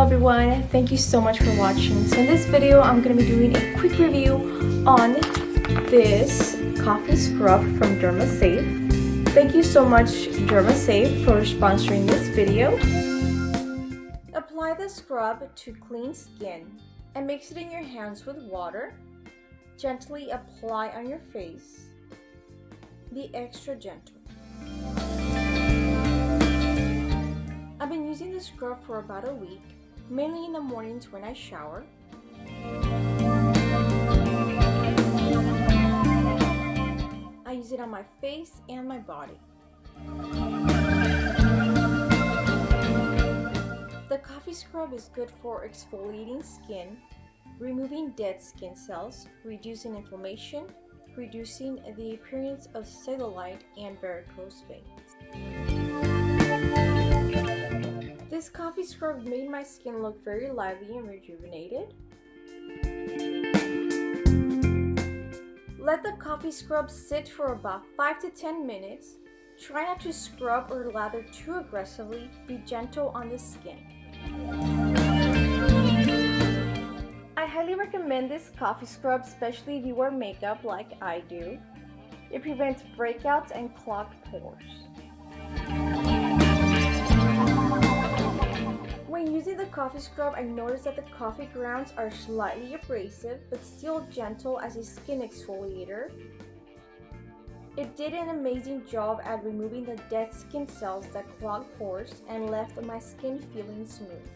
everyone, thank you so much for watching. So in this video I'm going to be doing a quick review on this coffee scrub from Dermasafe. Thank you so much Dermasafe for sponsoring this video. Apply the scrub to clean skin and mix it in your hands with water. Gently apply on your face. Be extra gentle. I've been using this scrub for about a week, mainly in the mornings when I shower. I use it on my face and my body. The coffee scrub is good for exfoliating skin, removing dead skin cells, reducing inflammation, reducing the appearance of cellulite and varicose veins. This coffee scrub made my skin look very lively and rejuvenated. Let the coffee scrub sit for about 5 to 10 minutes. Try not to scrub or lather too aggressively. Be gentle on the skin. I highly recommend this coffee scrub, especially if you wear makeup like I do. It prevents breakouts and clogged pores. When using the coffee scrub, I noticed that the coffee grounds are slightly abrasive but still gentle as a skin exfoliator. It did an amazing job at removing the dead skin cells that clog pores and left my skin feeling smooth.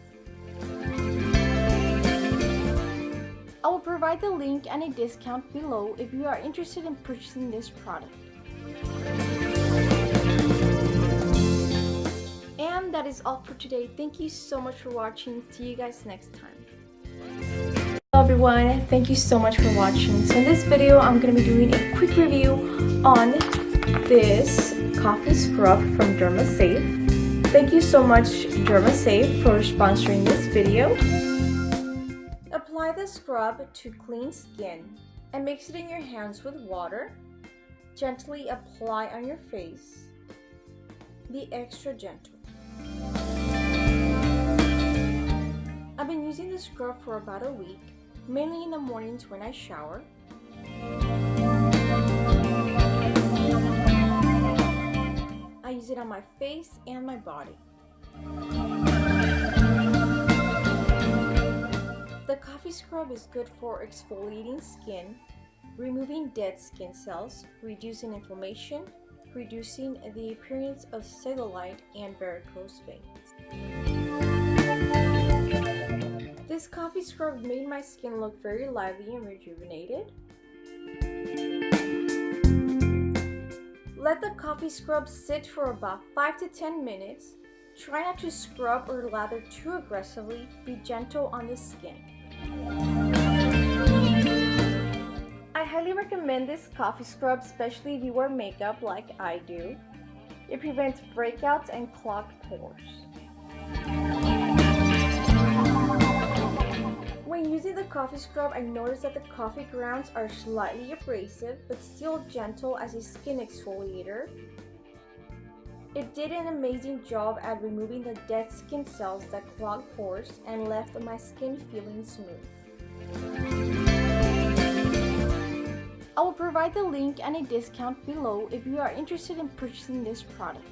I will provide the link and a discount below if you are interested in purchasing this product. And that is all for today. Thank you so much for watching. See you guys next time. Hello everyone, thank you so much for watching. So in this video I'm going to be doing a quick review on this coffee scrub from Dermasafe. Thank you so much Dermasafe for sponsoring this video. Apply the scrub to clean skin and mix it in your hands with water. Gently apply on your face. Be extra gentle. I've been using this scrub for about a week, mainly in the mornings when I shower. I use it on my face and my body. The coffee scrub is good for exfoliating skin, removing dead skin cells, reducing inflammation, reducing the appearance of cellulite and varicose veins. This coffee scrub made my skin look very lively and rejuvenated. Let the coffee scrub sit for about 5 to 10 minutes. Try not to scrub or lather too aggressively. Be gentle on the skin. I highly recommend this coffee scrub, especially if you wear makeup like I do. It prevents breakouts and clogged pores. When using the coffee scrub, I noticed that the coffee grounds are slightly abrasive but still gentle as a skin exfoliator. It did an amazing job at removing the dead skin cells that clog pores and left my skin feeling smooth. I will provide the link and a discount below if you are interested in purchasing this product.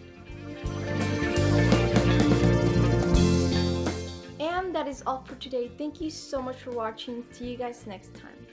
And that is all for today. Thank you so much for watching. See you guys next time.